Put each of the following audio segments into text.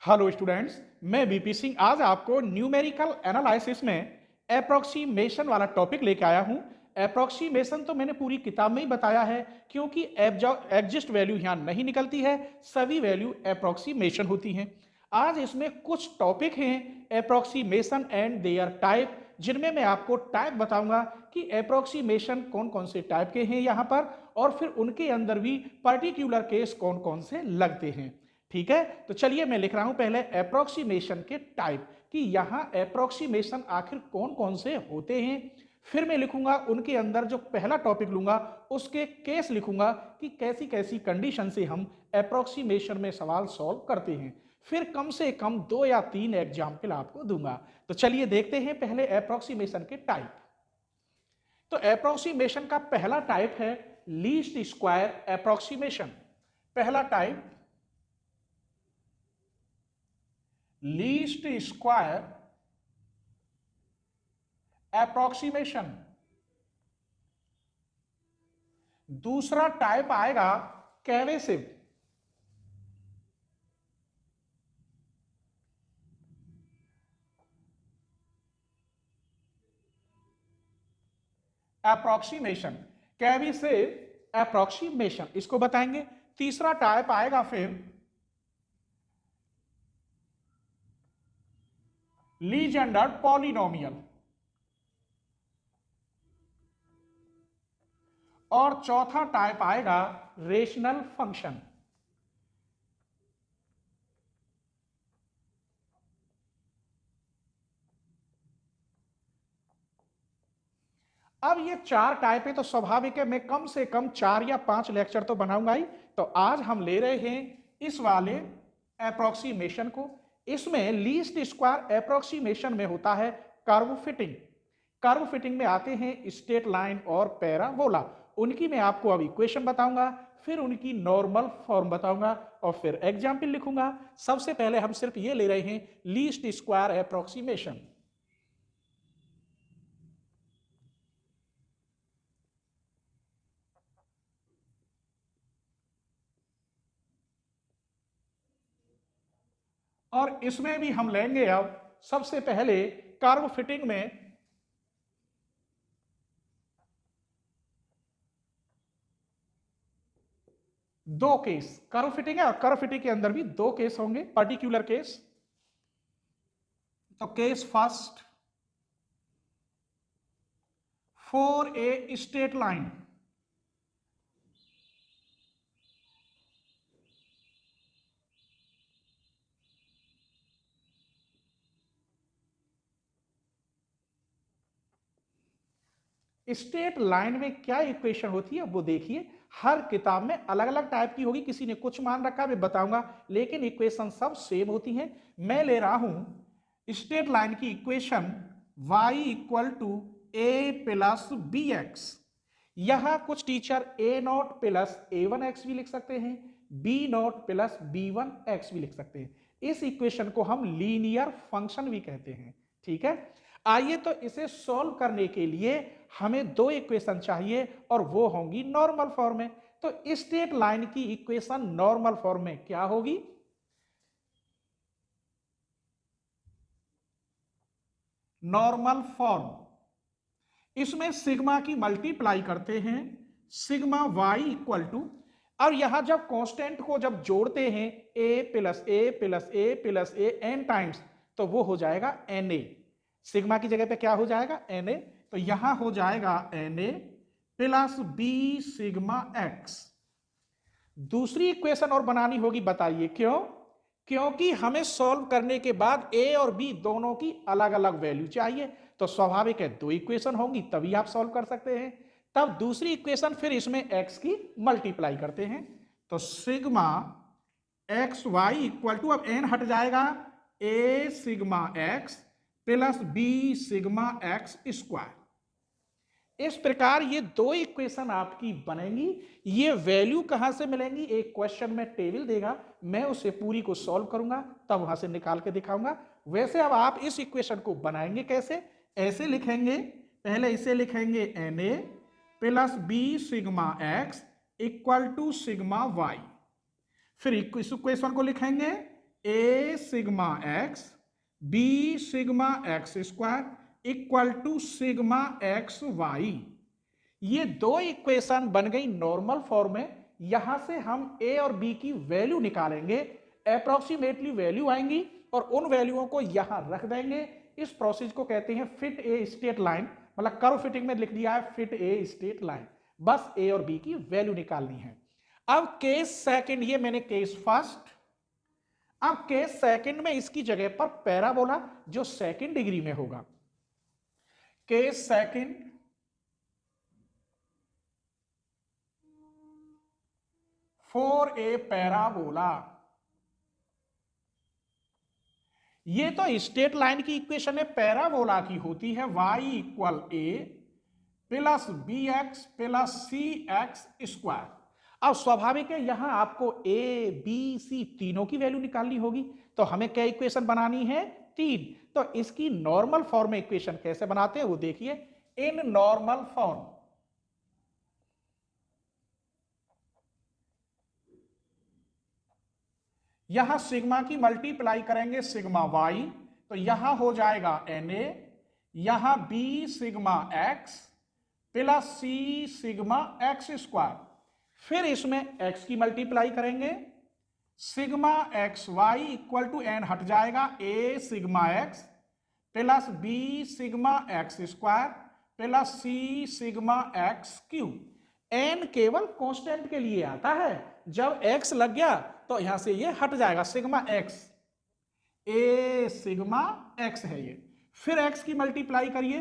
Hello students, मैं BP Singh आज आपको न्यूमेरिकल एनालिसिस में अप्रोक्सीमेशन वाला टॉपिक लेके आया हूं। अप्रोक्सीमेशन तो मैंने पूरी किताब में ही बताया है क्योंकि एग्जिस्ट वैल्यू यहां नहीं निकलती है, सभी वैल्यू अप्रोक्सीमेशन होती हैं। आज इसमें कुछ टॉपिक हैं अप्रोक्सीमेशन एंड देयर टाइप, जिनमें मैं आपको टाइप बताऊंगा कि अप्रोक्सीमेशन कौन कौन से टाइप के हैं यहाँ पर, और फिर उनके अंदर भी पर्टिकुलर केस कौन कौन से लगते हैं। ठीक है, तो चलिए मैं लिख रहा हूं पहले अप्रोक्सीमेशन के टाइप कि यहां अप्रोक्सीमेशन आखिर कौन कौन से होते हैं। फिर मैं लिखूंगा उनके अंदर जो पहला टॉपिक लूंगा उसके केस लिखूंगा कि कैसी कैसी कंडीशन से हम अप्रोक्सीमेशन में सवाल सॉल्व करते हैं। फिर कम से कम 2 या 3 एग्जाम्पल आपको दूंगा। तो चलिए देखते हैं पहले अप्रोक्सीमेशन के टाइप। तो अप्रोक्सीमेशन का पहला टाइप है लीस्ट स्क्वायर अप्रोक्सीमेशन। पहला टाइप लीस्ट स्क्वायर अप्रोक्सीमेशन। दूसरा टाइप आएगा कैवेसिव। अप्रोक्सीमेशन, कैवेसिव अप्रोक्सीमेशन, इसको बताएंगे। तीसरा टाइप आएगा फिर लीजेंडर पॉलिनोमियल। और चौथा टाइप आएगा रेशनल फंक्शन। अब ये 4 टाइप है तो स्वाभाविक है मैं कम से कम 4 या 5 लेक्चर तो बनाऊंगा ही। तो आज हम ले रहे हैं इस वाले अप्रोक्सीमेशन को। इसमें लीस्ट स्क्वायर अप्रोक्सीमेशन में होता है कर्व फिटिंग। कर्व फिटिंग में आते हैं स्ट्रेट लाइन और पैराबोला। उनकी मैं आपको अभी इक्वेशन बताऊंगा, फिर उनकी नॉर्मल फॉर्म बताऊंगा और फिर एग्जाम्पल लिखूंगा। सबसे पहले हम सिर्फ ये ले रहे हैं लीस्ट स्क्वायर अप्रोक्सीमेशन। और इसमें भी हम लेंगे अब सबसे पहले कर्व फिटिंग में दो केस। कर्व फिटिंग है और कर्व फिटिंग के अंदर भी दो केस होंगे, पर्टिकुलर केस। तो case first, for a straight line straight line में क्या इक्वेशन होती है वो देखिए। हर किताब में अलग अलग टाइप की होगी, किसी ने कुछ मान रखा मैं बताऊंगा, लेकिन इक्वेशन सब सेम होती हैं। मैं ले रहा हूं स्ट्रेट लाइन की equation y equal to a plus b x. यहां कुछ teacher a nought plus a one x भी लिख सकते हैं, b nought plus b one x भी लिख सकते हैं। इस इक्वेशन को हम लीनियर फंक्शन भी कहते हैं। ठीक है, आइए तो इसे सॉल्व करने के लिए हमें दो इक्वेशन चाहिए और वो होंगी नॉर्मल फॉर्म में। तो स्ट्रेट लाइन की इक्वेशन नॉर्मल फॉर्म में क्या होगी? नॉर्मल फॉर्म, इसमें सिग्मा की मल्टीप्लाई करते हैं, सिग्मा y इक्वल टू, और यहां जब कांस्टेंट को जब जोड़ते हैं a plus a plus a plus a n times, तो वो हो जाएगा na। सिग्मा की जगह पे क्या हो जाएगा? na। तो यहां हो जाएगा na plus B sigma x। दूसरी इक्वेशन और बनानी होगी, बताइए क्यों? क्योंकि हमें सॉल्व करने के बाद a और b दोनों की अलग अलग वैल्यू चाहिए। तो स्वाभाविक है दो इक्वेशन होंगी तभी आप सॉल्व कर सकते हैं। तब दूसरी इक्वेशन फिर इसमें x की मल्टीप्लाई करते हैं। तो sigma x y equal to, अब n हट जाएगा, a sigma x plus b sigma x square. इस प्रकार ये दो इक्वेशन आपकी बनेंगी। ये वैल्यू कहां से मिलेंगी? एक क्वेश्चन में टेबल देगा, मैं उसे पूरी को सॉल्व करूंगा तब वहां से निकाल के दिखाऊंगा। वैसे अब आप इस इक्वेशन को बनाएंगे कैसे? ऐसे लिखेंगे, पहले इसे लिखेंगे Na plus B sigma X equal to sigma Y. फिर इस इक्वेशन को लिखेंगे A sigma X B sigma x square equal to sigma x Y. ये दो इक्वेशन बन गई नॉर्मल फॉर्म में। यहां से हम ए और बी की वैल्यू निकालेंगे, अप्रोक्सीमेटली वैल्यू आएंगी और उन वैल्यूओं को यहां रख देंगे। इस प्रोसेस को कहते हैं फिट ए स्ट्रेट लाइन, मतलब कर्व फिटिंग में लिख दिया है फिट ए स्ट्रेट लाइन। बस ए और बी की वैल्यू निकालनी है। अब केस सेकंड, ये मैंने केस फर्स्ट। अब केस सेकंड में इसकी जगह पर पैराबोला जो सेकंड डिग्री में होगा। Case second, for a parabola. ये तो स्ट्रेट लाइन की इक्वेशन है, पैराबोला की होती है y equal a plus b x plus c x square. अब स्वाभाविक है यहां आपको ए बी सी तीनों की वैल्यू निकालनी होगी, तो हमें क्या इक्वेशन बनानी है? 3। तो इसकी नॉर्मल फॉर्म में इक्वेशन कैसे बनाते हैं वो देखिए। इन नॉर्मल फॉर्म, यहां सिग्मा की मल्टीप्लाई करेंगे सिग्मा वाई, तो यहां हो जाएगा एन ए, यहां बी सिग्मा एक्स प्लस सी सिग्मा एक्स स्क्वायर। फिर इसमें x की मल्टीप्लाई करेंगे, sigma x y equal to n हट जाएगा, a sigma x plus B sigma x square plus C sigma x cube. N केवल constant के लिए आता है, जब x लग गया तो यहां से ये हट जाएगा, sigma x, a sigma x है ये। फिर x की मल्टीप्लाई करिए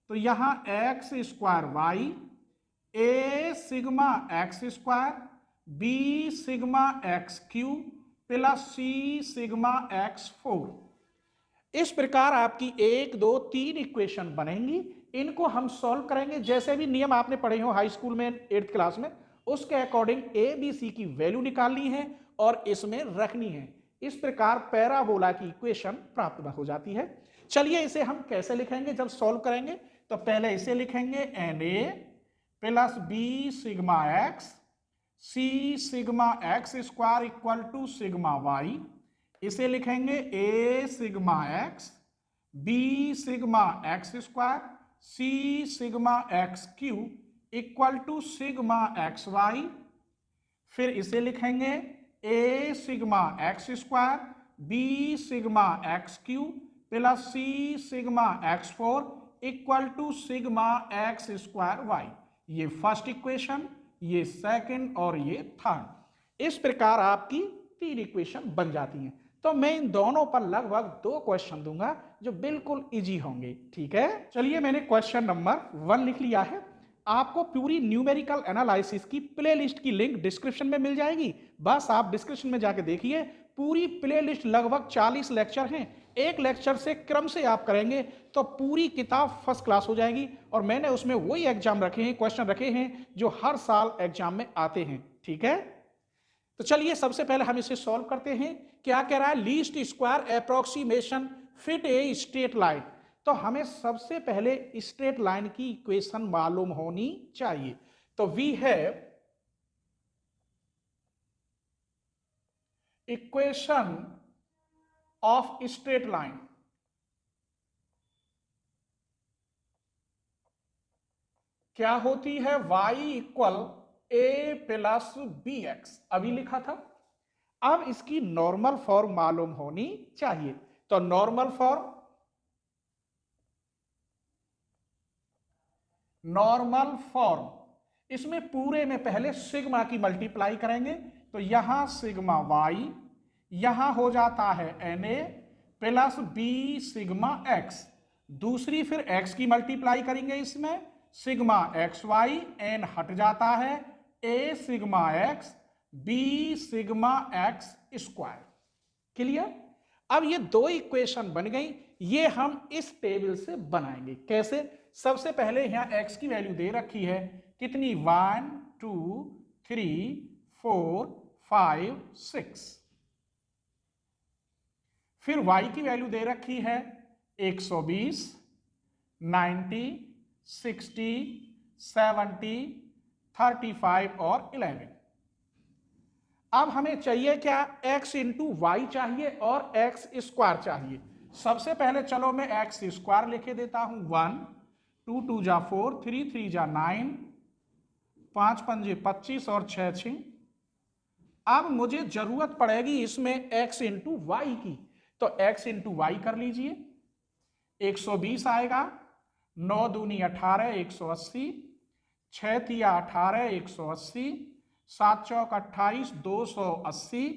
तो यहां x square Y, A sigma x square B sigma x cube plus C sigma x 4। इस प्रकार आपकी 1 2 3 इक्वेशन बनेंगी। इनको हम सॉल्व करेंगे जैसे भी नियम आपने पढ़े हो हाई स्कूल में 8th क्लास में, उसके अकॉर्डिंग ए बी सी की वैल्यू निकालनी है और इसमें रखनी है। इस प्रकार पैराबोला की इक्वेशन प्राप्त हो जाती है। चलिए इसे हम कैसे लिखेंगे जब सॉल्व करेंगे, तो पहले इसे लिखेंगे N A plus B sigma X C sigma x square equal to sigma Y. इसे लिखेंगे A sigma X B sigma x square C sigma x cube equal to sigma x Y. फिर इसे लिखेंगे A sigma x square B sigma x cube plus C sigma x 4 equal to sigma x square Y. ये first equation, ये second और ये third. इस प्रकार आपकी 3 इक्वेशन बन जाती हैं। तो मैं इन दोनों पर लगभग 2 क्वेश्चन दूंगा जो बिल्कुल इजी होंगे, ठीक है। चलिए मैंने क्वेश्चन नंबर 1 लिख लिया है। आपको पूरी न्यूमेरिकल एनालिसिस की प्लेलिस्ट की लिंक डिस्क्रिप्शन में मिल जाएगी, बस आप डिस्क्रिप्शन में जाके देखिए। पूरी प्लेलिस्ट लगभग 40 लेक्चर हैं, एक लेक्चर से क्रम से आप करेंगे तो पूरी किताब फर्स्ट क्लास हो जाएगी। और मैंने उसमें वही एग्जाम रखे हैं, क्वेश्चन रखे हैं जो हर साल एग्जाम में आते हैं, ठीक है। तो चलिए सबसे पहले हम इसे सॉल्व करते हैं। क्या कह रहा है? Least square approximation fit a straight line. तो हमें सबसे पहले स्ट्रेट लाइन की इक्वेशन मालूम होनी चाहिए। तो we have equation of straight line. क्या होती है? y equal a plus b x, अभी लिखा था। अब इसकी नॉर्मल फॉर्म मालूम होनी चाहिए। तो नॉर्मल फॉर्म, इसमें पूरे में पहले सिग्मा की मल्टीप्लाई करेंगे, तो यहां सिग्मा वाई, यहां हो जाता है एन ए प्लस बी सिग्मा एक्स। दूसरी फिर एक्स की मल्टीप्लाई करेंगे, इसमें सिग्मा एक्स वाई, एन हट जाता है, A sigma X B sigma x square. Clear? अब ये 2 इक्वेशन बन गई। ये हम इस टेबल से बनाएंगे। कैसे? सबसे पहले यहां x की वैल्यू दे रखी है, कितनी? 1 2 3 4 5 6। फिर y की वैल्यू दे रखी है 120 90 60 70 35 और 11। अब हमें चाहिए क्या, x इंटू वाई चाहिए और x स्क्वायर चाहिए। सबसे पहले चलो मैं x स्क्वायर लिखे देता हूं, 1 2 2 जा 4 3 3 जा 9 5 5 25 और 6 6। अब मुझे जरूरत पड़ेगी इसमें x इंटू वाई की, तो x इंटू वाई कर लीजिए। 120 आएगा, 9 दूनी 18 180, 6 तिया 18 180, 7 चौक 28 280,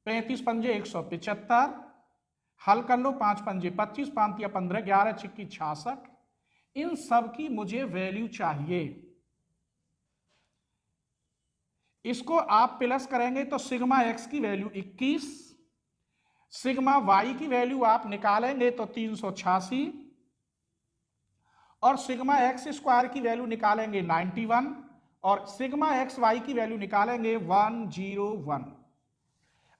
35 पंजे 175, हल कर लो, 5 पंजे 25, 5 तिया 15, 11 छिक्की 66। इन सब की मुझे वैल्यू चाहिए। इसको आप प्लस करेंगे तो सिग्मा x की वैल्यू 21, सिग्मा y की वैल्यू आप निकालेंगे तो 386, और सिग्मा x स्क्वायर की वैल्यू निकालेंगे 91, और सिग्मा एक्स वाई की वैल्यू निकालेंगे 101।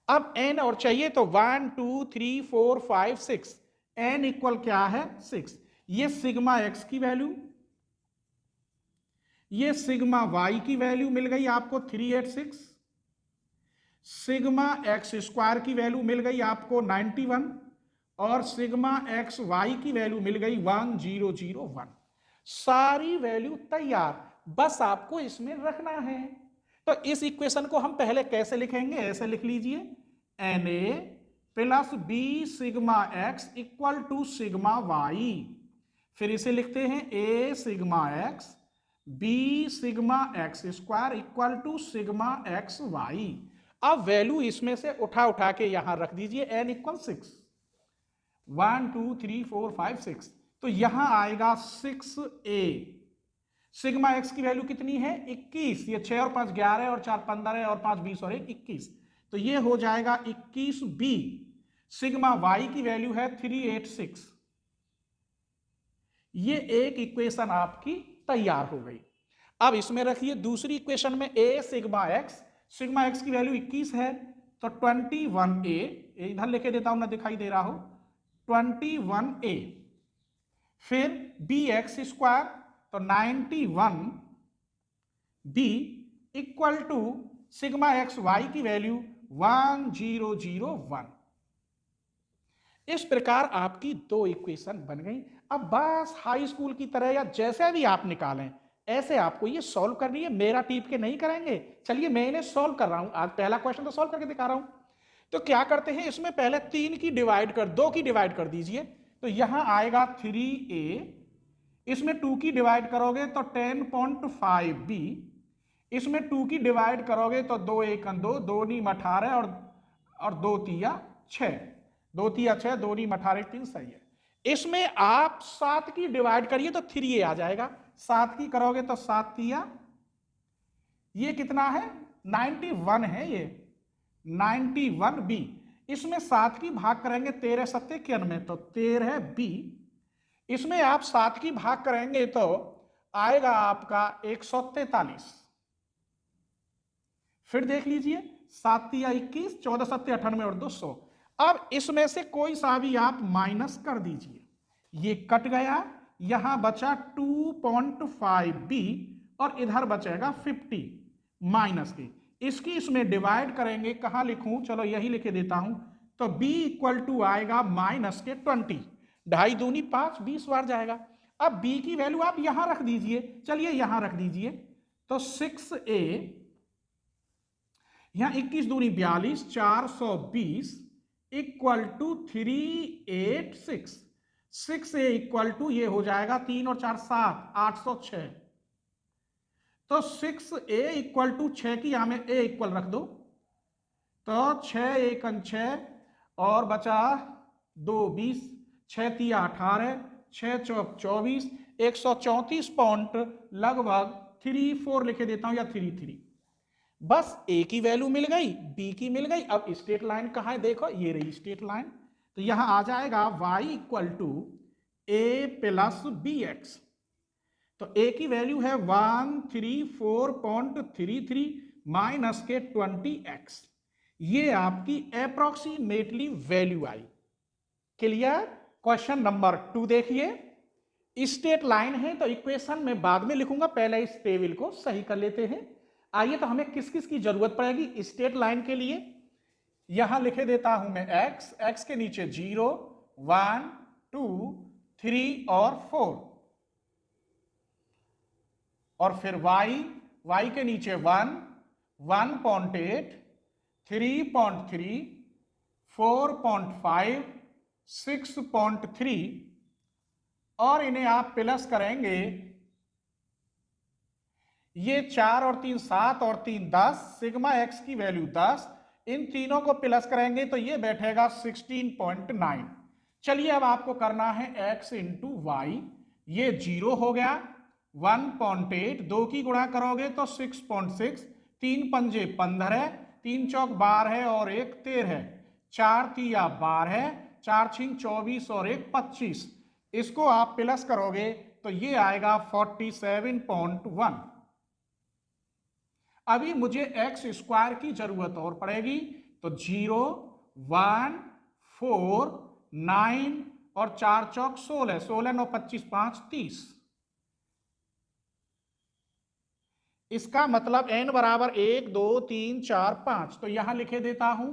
अब n और चाहिए तो 1 2 3 4 5 6, n इक्वल क्या है 6। ये सिग्मा x की वैल्यू, ये सिग्मा y की वैल्यू मिल गई आपको 386, सिग्मा एक्स स्क्वायर की वैल्यू मिल गई आपको 91, और सिग्मा एक्स वाई की वैल्यू मिल गई 1001। सारी वैल्यू तैयार, बस आपको इसमें रखना है। तो इस इक्वेशन को हम पहले कैसे लिखेंगे, ऐसे लिख लीजिए, Na plus B sigma X equal to sigma Y. फिर इसे लिखते हैं A sigma X B sigma x square equal to sigma x Y. अब वैल्यू इसमें से उठा के यहां रख दीजिए, n इक्वल 6, 1 2 3 4 5 6, तो यहां आएगा 6a। सिग्मा एक्स की वैल्यू कितनी है 21, ये 6 और 5 11 और 4 15 और 5 20 और 1 21, तो ये हो जाएगा 21b। सिग्मा वाई की वैल्यू है 386। ये एक इक्वेशन आपकी तैयार हो गई। अब इसमें रखिए दूसरी इक्वेशन में a सिग्मा एक्स की वैल्यू 21 है, तो 21a, इधर लिखे देता हूं ना दिखाई दे रहा हो, 21a। फिर बी एक्स स्क्वायर, तो 91b equal to sigma x y की वैल्यू 1001। इस प्रकार आपकी दो इक्वेशन बन गई। अब बस हाई स्कूल की तरह या जैसे भी आप निकालें ऐसे आपको ये सॉल्व करनी है, मेरा टीप के नहीं करेंगे। चलिए मैं इन्हें सॉल्व कर रहा हूं, आज पहला क्वेश्चन तो सॉल्व करके दिखा रहा हूं। तो क्या करते हैं, इसमें पहले 2 की डिवाइड कर दीजिए, तो यहां आएगा 3a, इसमें 2 की डिवाइड करोगे तो 10.5b, इसमें 2 की डिवाइड करोगे तो 2 1 2, 2 नी 18 और 2 तिया 6, 2 तिया 6, 2 नी 18 3 सही है। इसमें आप 7 की डिवाइड करिए तो 3a आ जाएगा, 7 की करोगे तो 7 तिया, ये कितना है 91 है, ये 91b। इसमें 7 की भाग करेंगे 13 7 91, तो 13b। इसमें आप 7 की भाग करेंगे तो आएगा आपका 143। फिर देख लीजिए 7 तिया 21, 14 7 98 और 200। अब इसमें से कोई सा भी आप माइनस कर दीजिए, ये कट गया, यहां बचा 2.5b और इधर बचेगा 50 माइनस की। इसकी इसमें डिवाइड करेंगे, कहां लिखूं, चलो यही लिखे देता हूं, तो b इक्वल टू आएगा माइनस के 20, 2.5 दूनी 5, 20 बार जाएगा। अब b की वैल्यू आप यहां रख दीजिए, चलिए यहां रख दीजिए, तो 6a, यहां 21 दूनी 42, 420 equal to 386। 6a equal to ये हो जाएगा 3 और 4 7, 806। तो 6a इक्वल टू 6 की यहां में a इक्वल रख दो, तो 6 1 6 और बचा 2 20, 6 तिया 18, 6 चौक 24, 134 पॉइंट लगभग 34 लिखे देता हूं या 33। बस a की वैल्यू मिल गई, b की मिल गई। अब स्ट्रेट लाइन कहां है, देखो ये रही स्ट्रेट लाइन, तो यहां आ जाएगा y equal to a plus b x. तो a की वैल्यू है 134.33 माइनस के 20x, ये आपकी अप्रोक्सीमेटली वैल्यू आई। क्लियर। क्वेश्चन नंबर 2 देखिए, स्ट्रेट लाइन है तो इक्वेशन में बाद में लिखूंगा, पहले इस टेबल को सही कर लेते हैं। आइए तो हमें किस किस की जरूरत पड़ेगी स्ट्रेट लाइन के लिए। यहां लिखे देता हूं मैं x, x के नीचे 0, 1, 2, 3 और 4, और फिर y, y के नीचे 1, 1.8, 3.3, 4.5, 6.3, और इन्हें आप प्लस करेंगे, ये 4 और 3 7 और 3 10, सिग्मा x की वैल्यू 10, इन तीनों को प्लस करेंगे तो ये बैठेगा 16.9। चलिए अब आपको करना है x इंटू वाई, ये 0 हो गया, 1.8, 2 की गुणा करोगे तो 6.6, 3 पंजे 15, 3 चौक 12 और 1 13, 4 तिया 12, 4 छिंग 24 और 1 25, इसको आप प्लस करोगे तो ये आएगा 47.1। अभी मुझे एक्स स्क्वायर की जरूरत और पड़ेगी, तो 0, 1, 4, 9 और 4 चौक 16, 16 9 25 5 30, इसका मतलब n बराबर 1 2 3 4 5। तो यहां लिखे देता हूं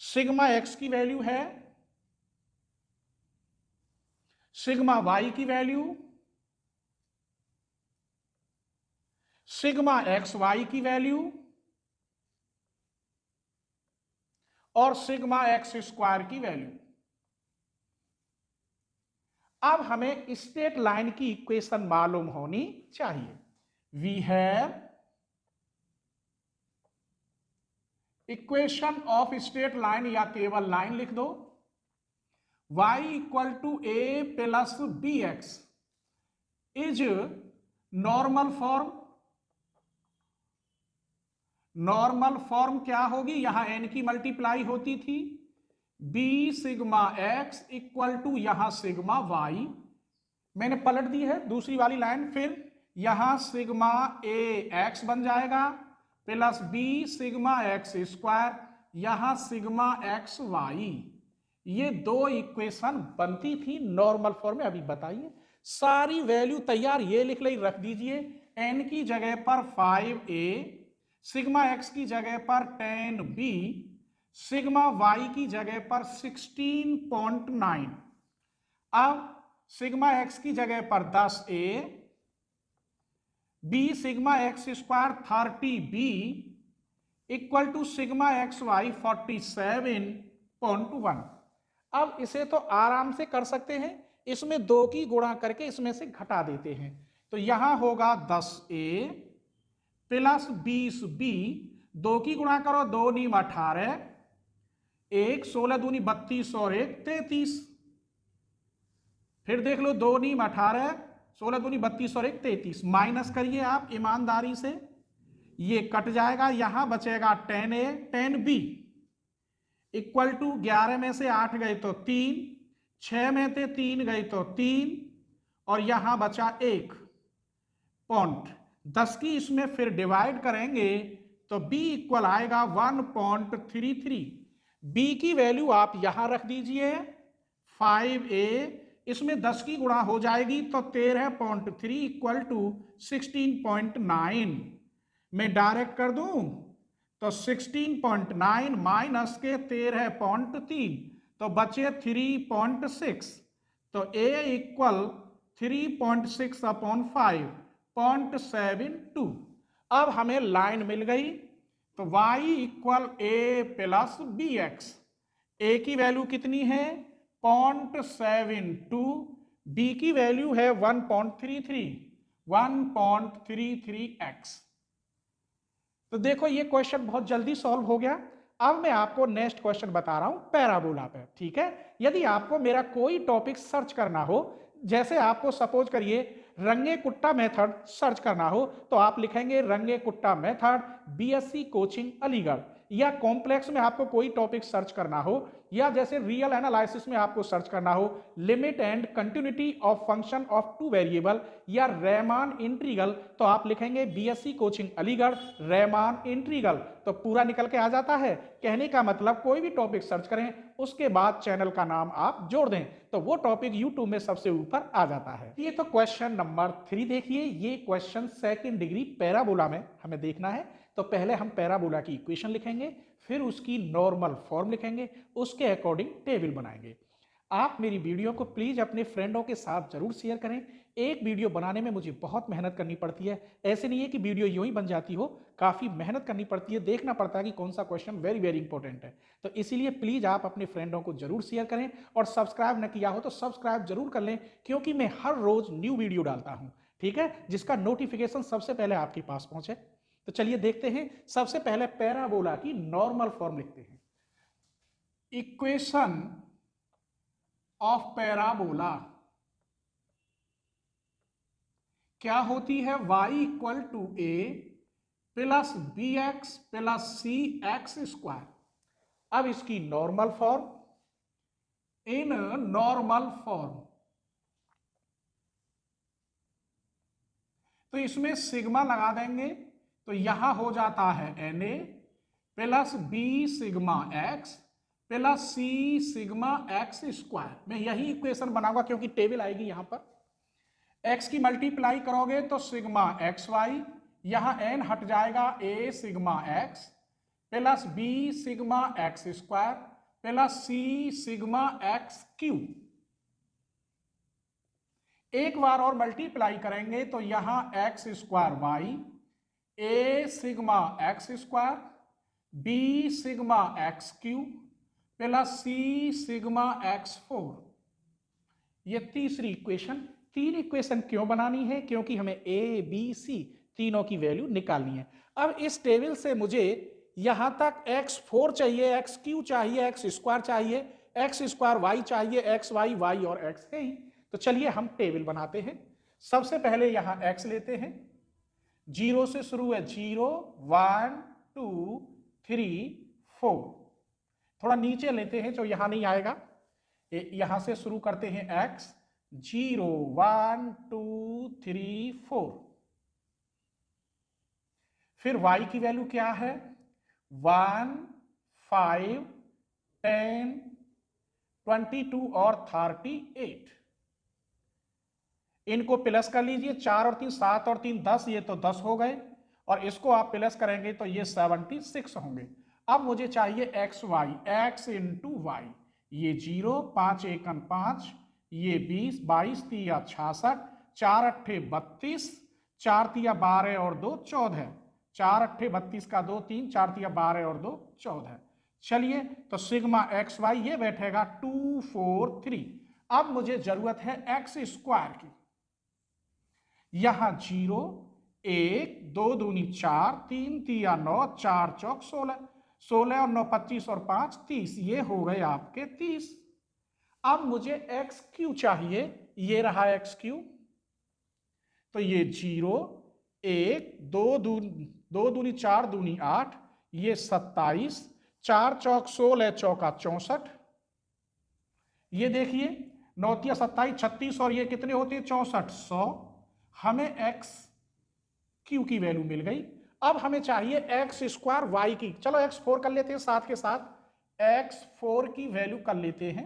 सिग्मा x की वैल्यू है, सिग्मा y की वैल्यू, सिग्मा एक्स वाई की वैल्यू और सिग्मा एक्स स्क्वायर की वैल्यू। अब हमें स्ट्रेट लाइन की इक्वेशन मालूम होनी चाहिए। We have equation of straight line, या केवल लाइन लिख दो, y equal to a plus b x is normal form. Normal form क्या होगी, यहां n की मल्टीप्लाई होती थी, b sigma x equal to यहां सिग्मा y, मैंने पलट दी है दूसरी वाली लाइन, फिर यहां सिग्मा a x बन जाएगा plus b sigma x square, यहां सिग्मा x y। ये दो इक्वेशन बनती थी नॉर्मल फॉर्म में। अभी बताइए, सारी वैल्यू तैयार, ये लिख ले, रख दीजिए, n की जगह पर 5a, सिग्मा x की जगह पर 10b, सिग्मा y की जगह पर 16.9। अब सिग्मा x की जगह पर 10a, b sigma x square 30b equal to sigma x y 47.1। अब इसे तो आराम से कर सकते हैं, इसमें 2 की गुणा करके इसमें से घटा देते हैं, तो यहां होगा 10a प्लस 20b, 2 की गुणा करो, 2 नीम 18, 1 16 दूनी 32 और 1 33, फिर देख लो 2 नीम 18, 16 दूनी 32 और 1 33, माइनस करिए आप ईमानदारी से, ये कट जाएगा, यहां बचेगा 10a 10b इक्वल टू 11 में से 8 गए तो 3, 6 में से 3 गए तो 3, और यहां बचा 1 पॉइंट, 10 की इसमें फिर डिवाइड करेंगे तो b इक्वल आएगा 1.33। b की वैल्यू आप यहां रख दीजिए 5a, इसमें 10 की गुणा हो जाएगी तो 13.3 इक्वल टू 16.9। मैं डायरेक्ट कर दूं तो 16.9 माइनस के 13.3 तो बचे 3.6, तो a इक्वल 3.6 अपॉन 5.72। अब हमें लाइन मिल गई, तो y इक्वल a plus b x, a की वैल्यू कितनी है 0.72, b की वैल्यू है 1.33x। तो देखो ये क्वेश्चन बहुत जल्दी सॉल्व हो गया। अब मैं आपको नेक्स्ट क्वेश्चन बता रहा हूं पैराबोला पे, ठीक है। यदि आपको मेरा कोई टॉपिक सर्च करना हो, जैसे आपको सपोज करिए रंगे कुट्टा मेथड सर्च करना हो, तो आप लिखेंगे रंगे कुट्टा मेथड बीएससी कोचिंग अलीगढ़, या कॉम्प्लेक्स में आपको कोई टॉपिक सर्च करना हो, या जैसे रियल एनालिसिस में आपको सर्च करना हो limit and continuity of function of two variable या रेमान इंटीग्रल, तो आप लिखेंगे बीएससी कोचिंग अलीगढ़ रेमान इंटीग्रल, तो पूरा निकल के आ जाता है। कहने का मतलब कोई भी टॉपिक सर्च करें उसके बाद चैनल का नाम आप जोड़ दें तो वो टॉपिक यूट्यूब में सबसे ऊपर आ जाता है। ये तो क्वेश्चन नंबर 3 देखिए, ये क्वेश्चन सेकंड डिग्री पैराबोला में हमें देखना है। तो पहले हम पैराबोला की इक्वेशन लिखेंगे, फिर उसकी नॉर्मल फॉर्म लिखेंगे, उसके अकॉर्डिंग टेबल बनाएंगे। आप मेरी वीडियो को प्लीज अपने फ्रेंडों के साथ जरूर शेयर करें। एक वीडियो बनाने में मुझे बहुत मेहनत करनी पड़ती है, ऐसे नहीं है कि वीडियो यूं ही बन जाती हो, काफी मेहनत करनी पड़ती है, देखना पड़ता है कि कौन सा क्वेश्चन वेरी वेरी इंपॉर्टेंट है। तो इसीलिए प्लीज आप अपने फ्रेंडों को जरूर शेयर करें, और सब्सक्राइब न किया हो तो सब्सक्राइब जरूर कर लें, क्योंकि मैं हर रोज न्यू वीडियो डालता हूं, ठीक है, जिसका नोटिफिकेशन सबसे पहले आपके पास पहुंचे। तो चलिए देखते हैं, सबसे पहले पैराबोला की नॉर्मल फॉर्म लिखते हैं। इक्वेशन ऑफ पैराबोला क्या होती है? y equal to a plus b x plus c x square. अब इसकी normal form, in normal form, तो इसमें सिग्मा लगा देंगे तो यहां हो जाता है एन ए plus B sigma x plus सी सिग्मा एक्स स्क्वायर। मैं यही इक्वेशन बनाऊंगा क्योंकि टेबल आएगी यहां पर। x की मल्टीप्लाई करोगे तो सिग्मा एक्स वाई, यहां n हट जाएगा, a sigma x plus B sigma x square plus C sigma x cube. एक बार और मल्टीप्लाई करेंगे तो यहां x square y, a sigma x square B sigma x cube plus C sigma x 4। ये तीसरी इक्वेशन। तीन इक्वेशन क्यों बनानी है? क्योंकि हमें ए बी सी तीनों की वैल्यू निकालनी है। अब इस टेबल से मुझे यहां तक x4 चाहिए, एक्स क्यू चाहिए, एक्स स्क्वायर चाहिए, एक्स स्क्वायर वाई चाहिए, एक्स वाई वाई और एक्स है ही। तो चलिए हम टेबल बनाते हैं। सबसे पहले यहां x लेते हैं, 0 से शुरू है, 0 1 2 3 4। थोड़ा नीचे लेते हैं जो यहां नहीं आएगा, यहां से शुरू करते हैं x, 0 1 2 3 4। फिर y की वैल्यू क्या है? 1 5 10 22 और 38। इनको प्लस कर लीजिए, 4 और 3 7 और 3 10, ये तो 10 हो गए, और इसको आप प्लस करेंगे तो ये 76 होंगे। अब मुझे चाहिए x y, x into y, ये 0 5 1 5, ये 20 22 तिया 66, 4 अट्ठे 32, 4 तिया 12 और 2 14, 4 अट्ठे 32 का 2 3, 4 तिया 12 और 2 14। चलिए तो सिग्मा एक्स वाई ये बैठेगा 2 4 3। अब मुझे जरूरत है एक्स स्क्वायर की। यहां 0 1 2 दूनी 4, 3 तिया 9, 4 चौक 16, 16 और 9 25 और 5 30, ये हो गए आपके 30। अब मुझे एक्स क्यू चाहिए, ये रहा एक्स क्यू, तो ये 0 1 2 दूनी 4 दूनी 8, ये 27, 4 चौक 16 चौका 64। ये देखिए 9 तिया 27 36 और ये कितने होते हैं 64, 100। हमें एक्स क्यू की वैल्यू मिल गई। अब हमें चाहिए एक्स स्क्वायर वाई की। चलो x4 कर लेते हैं, साथ के साथ x4 की वैल्यू कर लेते हैं।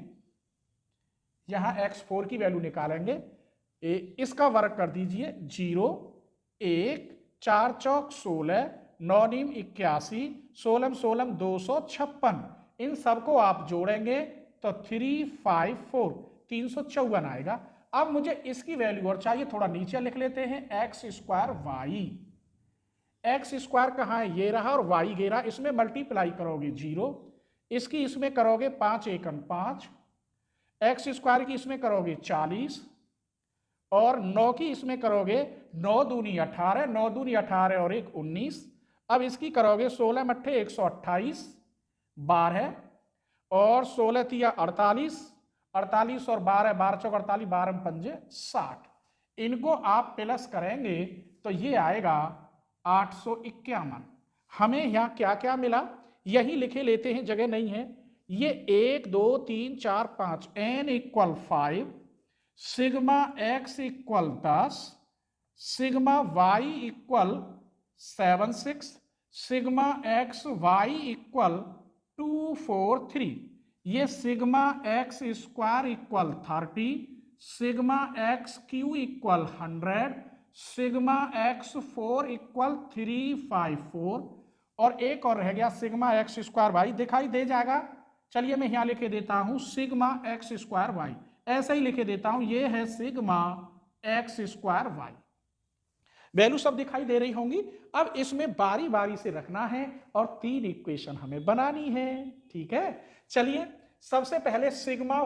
यहां x4 की वैल्यू निकालेंगे, इसका वर्ग कर दीजिए, 0 1 4 चौक 16 9 नीम 81 16 16 256। इन सबको आप जोड़ेंगे तो 354 354 आएगा। अब मुझे इसकी वैल्यू और चाहिए, थोड़ा नीचे लिख लेते हैं, x square y. X square कहाँ है? ये रहा, और वाई ये रहा। इसमें मल्टीप्लाई करोगे 0, इसकी इसमें करोगे 5 1 5, एक्स स्क्वायर की इसमें करोगे 40, और 9 की इसमें करोगे 9 दूनी 18, 9 दूनी 18 और 1 19। अब इसकी करोगे 16 मट्ठे 128 12, और 16 तिया 48, 48 और 12 12 चौक 48, 12 पंजे 60। इनको आप प्लस करेंगे तो ये आएगा 851। हमें यहाँ क्या क्या मिला? यही लिखे लेते हैं, जगह नहीं है। ये 1 2 3 4 5 n equal 5, sigma x equal 10, sigma y equal 7 6, sigma x y equal 2 4 3, ये sigma x square equal 30, sigma x Q equal 100, sigma x 4 equal 354, और एक और रह गया सिग्मा एक्स स्क्वायर वाई, दिखाई दे जाएगा। चलिए मैं यहां लिखे देता हूं सिग्मा एक्स स्क्वायर वाई, ऐसा ही लिखे देता हूं, ये है sigma x square y. Value सब दिखाई दे रही होंगी। अब इसमें बारी बारी से रखना है और 3 इक्वेशन हमें बनानी है, ठीक है। चलिए सबसे पहले सिग्मा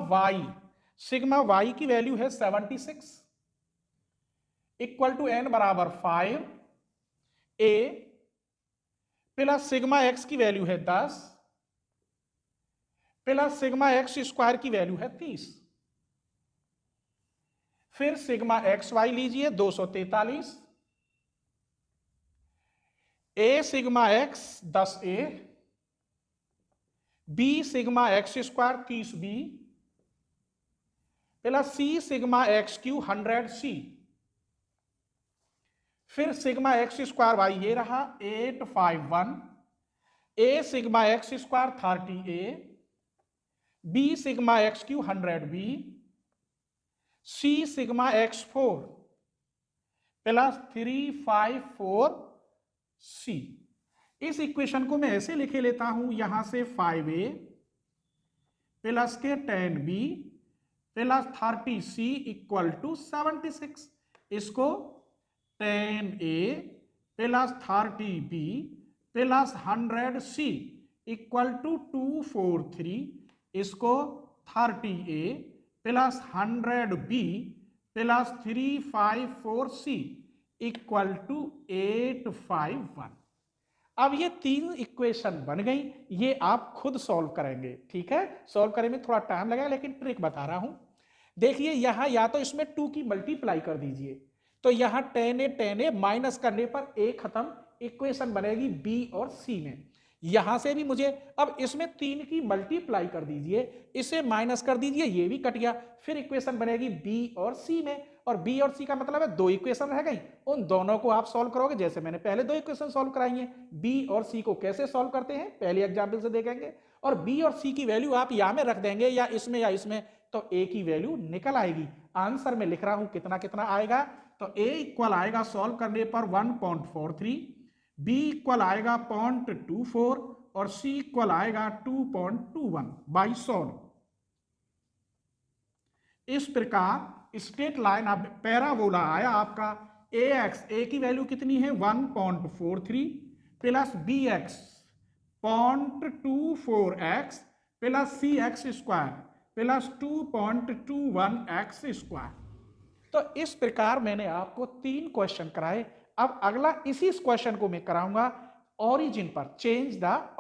वाई की वैल्यू है 76 इक्वल टू n बराबर 5 a प्लस सिग्मा एक्स की वैल्यू है 10 प्लस सिग्मा एक्स स्क्वायर की वैल्यू है 30। फिर सिग्मा एक्स वाई लीजिए 243, a sigma x 10a, b sigma x square 30b plus C sigma x cube 100c। फिर sigma x square Y ये रहा 851, a sigma x square 30a, b sigma x cube 100b, c sigma x 4 plus 354c। इस equation को मैं ऐसे लिखे लेता हूं, यहां से 5a प्लस के 10b plus 30c equal to 76। इसको 10a plus 30b plus 100c equal to 243, इसको 30a plus 100b plus 354c equal to 851। अब ये 3 इक्वेशन बन गई, ये आप खुद सॉल्व करेंगे, ठीक है। सॉल्व करने में थोड़ा टाइम लगेगा, लेकिन ट्रिक बता रहा हूं। देखिए यहां या तो इसमें 2 की मल्टीप्लाई कर दीजिए, तो यहां 10a माइनस करने पर a खत्म, इक्वेशन बनेगी b और c में। यहां से भी मुझे अब इसमें 3 की मल्टीप्लाई कर दीजिए, इसे माइनस कर दीजिए, ये भी कट गया, फिर इक्वेशन बनेगी b और c में, और b और c का मतलब है 2 इक्वेशन रह गई, उन दोनों को आप सॉल्व करोगे जैसे मैंने पहले 2 इक्वेशन सॉल्व कराई हैं। b और c को कैसे सॉल्व करते हैं पहले एग्जाम्पल से देखेंगे, और b और c की वैल्यू आप यहां में रख देंगे या इसमें, तो a की वैल्यू निकल आएगी। आंसर में लिख रहा हूं कितना कितना आएगा, तो a इक्वल आएगा सॉल्व करने पर 1.43, b इक्वल आएगा 0.24 और c इक्वल आएगा 2.21 बाई 100। इस प्रकार स्ट्रेट लाइन अब पैराबोला आया आपका। a की वैल्यू कितनी है 1.43 plus bx 0.24x plus cx square plus 2.21x square. तो इस प्रकार मैंने आपको 3 क्वेश्चन कराए। अब अगला इसी क्वेश्चन को मैं कराऊंगा ओरिजिन पर, चेंज द